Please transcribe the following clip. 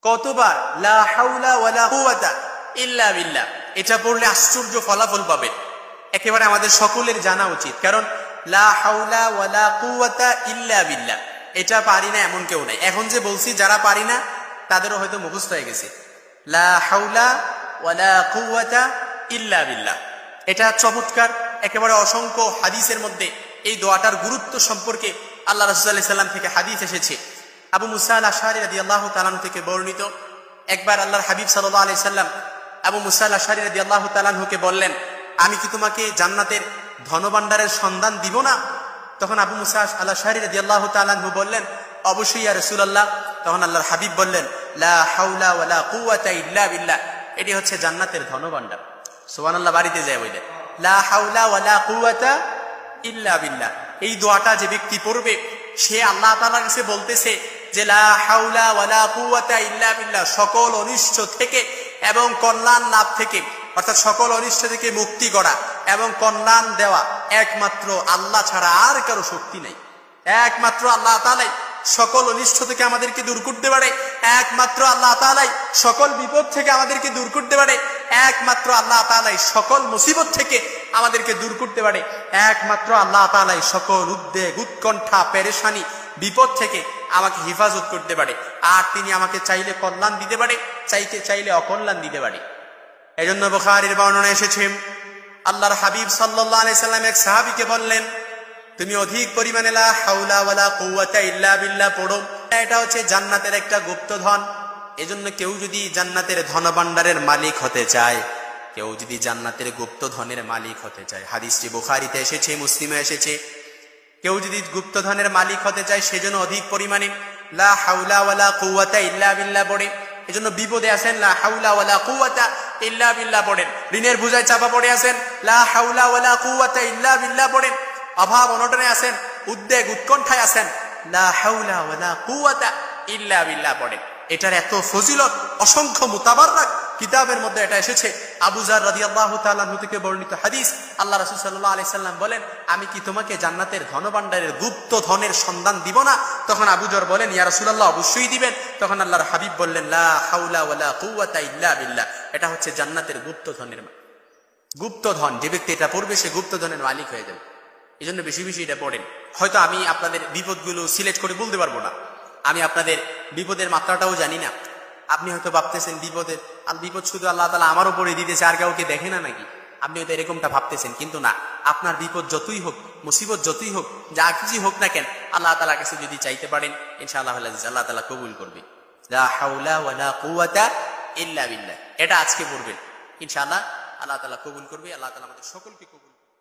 কতবার লা হাওলা ওয়ালা কুওয়াতা ইল্লা বিল্লাহ, এটা পড়লে আশ্চর্য ফলাফল পাবে। একেবারে আমাদের সকলের জানা উচিত, কারণ লা হাওলা ওয়ালা কুওয়াতা ইল্লা বিল্লাহ এটা পারি না এমন কেউ নাই। এখন যে বলছি যারা পারি না তাদেরও হয়তো মুখস্থ হয়ে গেছে লা হাওলা ওয়ালা কুওয়াতা ইল্লা বিল্লাহ। এটা চমৎকার, একেবারে অসংখ্য হাদিসের মধ্যে এই দোয়াটার গুরুত্ব সম্পর্কে আল্লাহ রাসূল সাল্লাল্লাহু আলাইহি ওয়াসাল্লাম থেকে হাদিস এসেছে। আবু মুসা আল আশআরী রাদিয়াল্লাহু তাআলা আনহু থেকে বর্ণিত, একবার আল্লাহর হাবিব সাল্লাল্লাহু আলাইহি সাল্লাম আবু মুসা আল আশআরী রাদিয়াল্লাহু তাআলা আনহুকে বললেন, আমি কি তোমাকে জান্নাতের ধনভাণ্ডারের সন্ধান দিব না? তখন আবু মুসা আল আশআরী রাদিয়াল্লাহু তাআলা আনহু বললেন, অবশ্যই ইয়া রাসূলুল্লাহ। তখন আল্লাহর হাবিব বললেন, লা হাওলা ওয়ালা কুওয়াতা ইল্লা বিল্লাহ, এটি হচ্ছে জান্নাতের ধনভাণ্ডার। সুবহানাল্লাহ, বাড়িতে যায় বললেন লা হাওলা ওয়ালা কুওয়াতা ইল্লা বিল্লাহ। এই দোয়াটা যে ব্যক্তি পড়বে সে আল্লাহ তাআলার কাছে বলতেছে যে লা হাওলা ওয়ালা কুওয়াতা ইল্লা বিল্লাহ, সকল অনিষ্ট থেকে এবং কল্যাণ লাভ থেকে, অর্থাৎ সকল অনিষ্ট থেকে মুক্তি করা এবং কল্যাণ দেওয়া একমাত্র আল্লাহ ছাড়া আর কারো শক্তি নাই। একমাত্র আল্লাহ তাআলাই সকল অনিষ্ট থেকে আমাদেরকে দূর করতে পারে, একমাত্র আল্লাহ তাআলাই সকল বিপদ থেকে আমাদেরকে দূর করতে পারে, একমাত্র আল্লাহ তাআলাই সকল মুসিবত থেকে আমাদেরকে দূর করতে পারে, একমাত্র আল্লাহ তাআলাই সকল উদ্বেগ উৎকণ্ঠা পেরেশানি বিপদ থেকে আমাকে হেফাজত করতে পারে। আর তিনি আমাকে চাইলে কল্যাণ দিতে পারে, চাইলে অকল্যাণ দিতে পারে। এজন্য বুখারীর বর্ণনা এসেছে, আল্লাহর হাবিব সাল্লাল্লাহু আলাইহি সাল্লাম এক সাহাবীকে বললেন, তুমি অধিক পরিমাণে লা হাওলা ওয়ালা কুওয়াতা ইল্লা বিল্লাহ পড়ো, এটা হচ্ছে জান্নাতের একটা গুপ্তধন। এজন্য কেউ যদি জান্নাতের ধনভাণ্ডারের মালিক হতে চায়, কেউ যদি জান্নাতের গুপ্তধনের মালিক হতে চায়, হাদিসটি বুখারীতে এসেছে, মুসলিমে এসেছে, কেউ যদি গুপ্তধনের মালিক হতে চায় সেজন্য অধিক পরিমাণে লা হাওলা ওয়ালা কুওয়াতা ইল্লা বিল্লাহ পড়ে। এজন্য বিপদে আছেন লা হাওলা ওয়ালা কুওয়াতা ইল্লা বিল্লাহ পড়েন, ঋণের বোঝায় চাপা পড়ে আছেন লা হাওলা ওয়ালা কুওয়াতা ইল্লা বিল্লাহ পড়েন, অভাব অনটনে আছেন, উদ্বেগ উৎকণ্ঠায় আছেন, লা হাওলা ওয়ালা কুওয়াতা ইল্লা বিল্লাহ পড়েন। এটার এত ফজিলত, অসংখ্য মুতাবাররাক কিতাবের মধ্যে এটা এসেছে। আবু যার রাদিয়াল্লাহু তাআলা আনহু থেকে বর্ণিত হাদিস, আল্লাহ রাসূল সাল্লাল্লাহু আলাইহি সাল্লাম বলেন, আমি কি তোমাকে জান্নাতের ধনভাণ্ডারের গুপ্ত ধনের সন্ধান দিব না? তখন আবু যর বলেন, ইয়া রাসূলুল্লাহ, অবশ্যই দিবেন। তখন আল্লাহর হাবিব বললেন, লা হাওলা ওয়ালা কুওয়াতা ইল্লা বিল্লাহ, এটা হচ্ছে জান্নাতের গুপ্তধনের গুপ্তধন। যে ব্যক্তি এটা পড়বে সে গুপ্তধনের মালিক হয়ে যাবে। এই জন্য বেশি বেশি এটা পড়েন। হয়তো আমি আপনাদের বিপদগুলো সিলেক্ট করে বলতে পারবো না, আমি আপনাদের বিপদের মাত্রাটাও জানি না। আপনি হয়তো ভাবতেছেন বিপদ শুধু আল্লাহ তাআলা আমার উপরে দিতেছে, আর কাউকে দেখে না নাকি? আপনি হয়তো এরকমটা ভাবতেছেন, কিন্তু না, আপনার বিপদ যতই হোক, মুসিবত যতই হোক, যা কিছুই হোক না কেন, আল্লাহ তাআলার কাছে যদি চাইতে পারেন, ইনশাআল্লাহ আল্লাহ তাআলা কবুল করবে। লা হাওলা ওয়ালা কুওয়াতা ইল্লা বিল্লাহ, এটা আজকে পড়বেন, ইনশাআল্লাহ আল্লাহ তাআলা কবুল করবে। আল্লাহ তাআলা আমাদের সকলকে কবুল করবে।